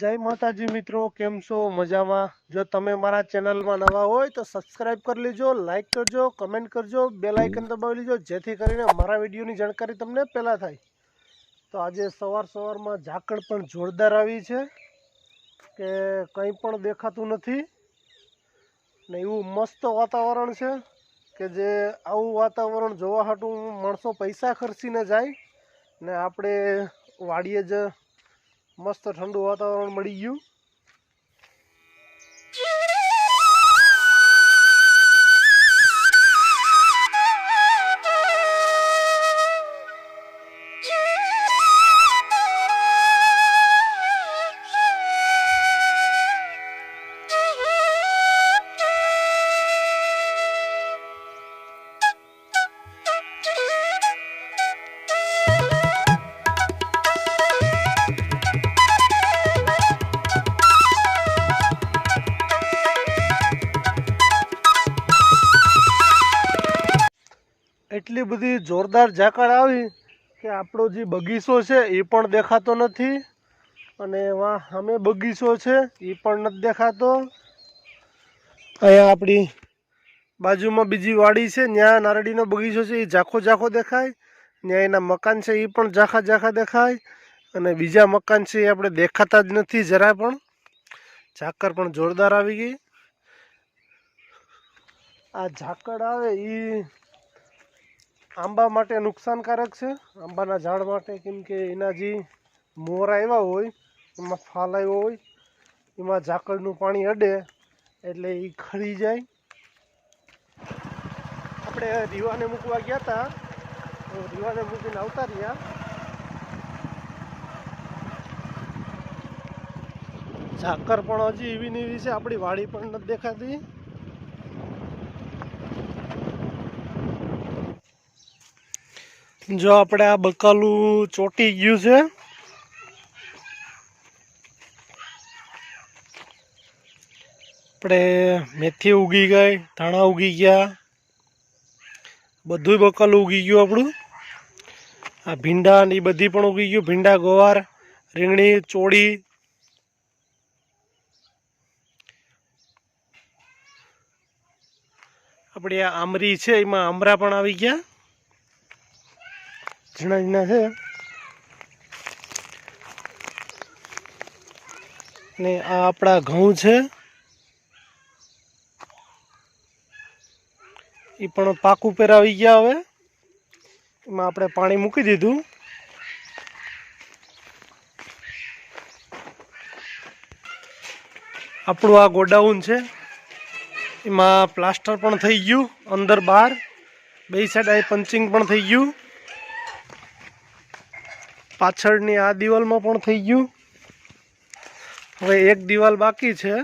જય માતાજી મિત્રો, કેમ છો? મજામાં? જો તમે મારા ચેનલમાં નવા હોય તો સબસ્ક્રાઇબ કરી લેજો, લાઈક કરજો, કમેન્ટ કરજો, બેલ આઇકન દબાવી લેજો, જેથી કરીને મારા વિડીયોની જાણકારી તમને પહેલાં થાય. તો આજે સવારમાં ઝાકળ પણ જોરદાર આવી છે કે કંઈ પણ દેખાતું નથી ને એવું મસ્ત વાતાવરણ છે કે જે આવું વાતાવરણ જોવા હાટું માણસો પૈસા ખર્ચીને જાય ને આપણે વાડીએ જ મસ્ત ઠંડુ વાતાવરણ મળી ગયું. એટલી બધી જોરદાર ઝાકળ આવી કે આપણો જે બગીચો છે એ પણ દેખાતો નથી અને વાં સામે બગીચો છે એ પણ નથી દેખાતો. અહીંયા આપણી બાજુમાં બીજી વાડી છે, ત્યાં નારળીનો બગીચો છે, એ ઝાખો દેખાય. ત્યાં એના મકાન છે એ પણ ઝાખા દેખાય અને બીજા મકાન છે એ આપણે દેખાતા જ નથી જરા પણ. ઝાકળ પણ જોરદાર આવી ગઈ. આ ઝાકળ આવે એ આંબા માટે નુકસાનકારક છે, આંબાના ઝાડ માટે, કેમ કે એના જે મોર આવ્યા હોય એમાં ફાલ આવ્યો હોય એમાં ઝાકળનું પાણી અડે એટલે એ ખરી જાય. આપણે રીવાને મૂકવા ગયા હતા, રીવાને મૂકીને આવતા રહ્યા. ઝાકળ પણ હજી એવી ને એવી છે, આપણી વાડી પણ નથી દેખાતી. જો આપણે આ બકાલું ચોટી ગયું છે. આપણે મેથી ઉગી ગઈ, ધાણા ઉગી ગયા, બધું બકાલું ઉગી ગયું આપણું. આ ભીંડા ને એ બધી પણ ઉગી ગયું, ભીંડા, ગવાર, રીંગણી, ચોળી. આપણી આ આમરી છે એમાં આમરા પણ આવી ગયા, ઝીણા છે. ને આ આપણા ઘઉં છે એ પણ પાક ઉપર આવી ગયા. હવે એમાં આપણે પાણી મૂકી દીધું. આપણું આ ગોડાઉન છે એમાં પ્લાસ્ટર પણ થઈ ગયું, અંદર બહાર બે સાઈડ આ પંચિંગ પણ થઈ ગયું. પાછળની આ દિવાલમાં પણ થઈ ગયું. હવે એક દિવાલ બાકી છે,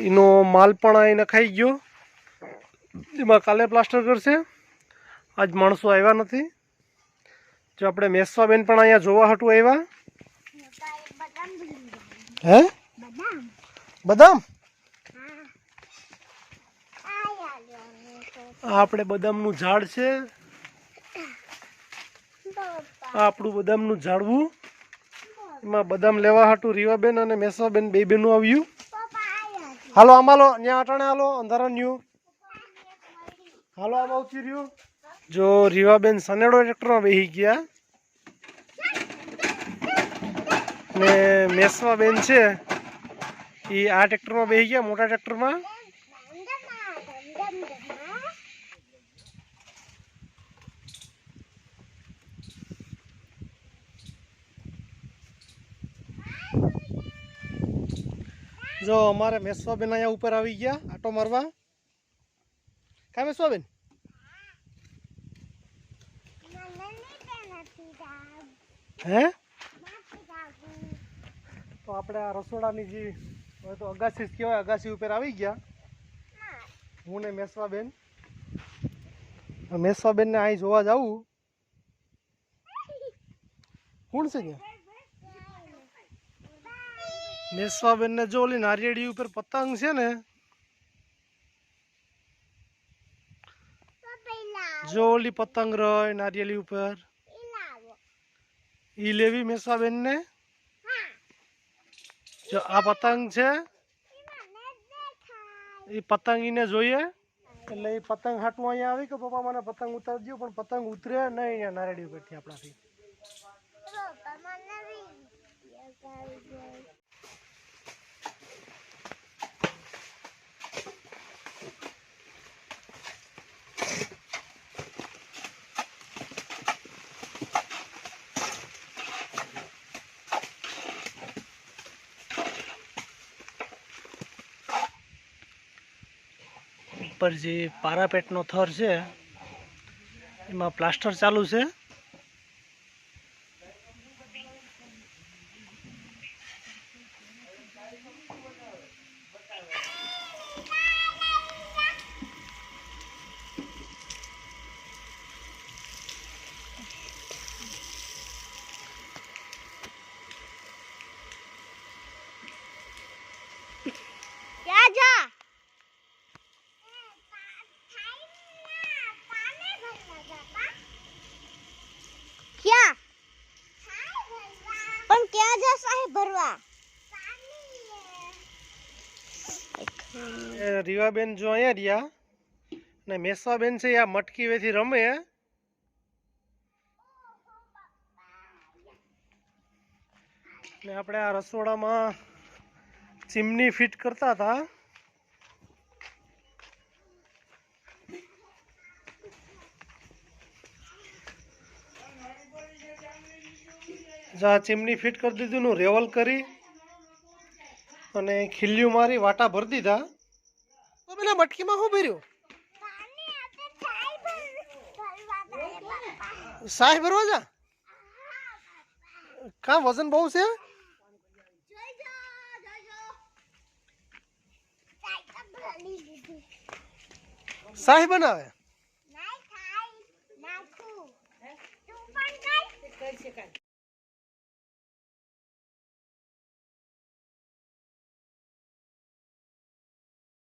એનો માલ પણ અહીં નખાઈ ગયો. એમાં કાલે પ્લાસ્ટર કરશે, આજ માણસો આવ્યા નથી. જો આપણે મેસવાબેન પણ અહીંયા જોવા હાટું આવ્યા. હે બદામ? આ આપણે બદામનું ઝાડ છે, આ આપણું બદામનું ઝાડવું. એમાં બદામ લેવા હાટું રીવાબેન અને મેસવાબેન બે બેનું આવ્યું. હાલો આમ હાલો, ત્યાં અટાણે હાલો, અંધારાન્યું હાલો, આમ આવતી રહ્યું. જો રીવાબેન સનેડો ટ્રેક્ટરમાં બેસી ગયા ને મેસવાબેન છે એ આ ટ્રેક્ટરમાં બેસી ગયા, મોટા ટ્રેક્ટરમાં. જો અમારે મેસવાબેન અહીંયા ઉપર આવી ગયા આટો મારવા. કા મેસવાબેન? હે તો આપણે આ રસોડાની જે હવે તો અગાસી કહેવાય, અગાસી ઉપર આવી ગયા હું ને મેસવાબેન. મેસવાબેનને અહીં જોવા જવું. કોણ છે ત્યાં? મેસવાબેનને જો ઓલી નારિયેળી ઉપર પતંગ છે ને, જો ઓલી પતંગ રહી નારિયેળી ઉપર, ઈ લેવી મેસવાબેન ને જો આ પતંગ છે એ પતંગ ઈને જોઈએ એટલે એ પતંગ હાટું અહીંયા આવી કે પપ્પા મને પતંગ ઉતારજો પણ પતંગ ઉતરે નહીં અહીંયા નારેડી ઉપરથી આપણાથી ઉપર જે પારાપેટનો થર છે એમાં પ્લાસ્ટર ચાલુ છે क्या जा क्या પણ ક્યાં જશા હે ભરવા રીવાબેન જો અહીંયા રહ્યા ને મેસવાબેન છે આ મટકી વેથી રમે ને આપણે આ રસોડામાં ચીમની ફિટ કરતા હતા જા ચીમની ફિટ કરી દીધું નું રેવલ કરી અને ખીલ્યું મારી વાટા ભરી દીધા તો પેલા મટકીમાં શું ભર્યું સાહ ભરવા જા કા વજન બહુ છે સાહ બનાવે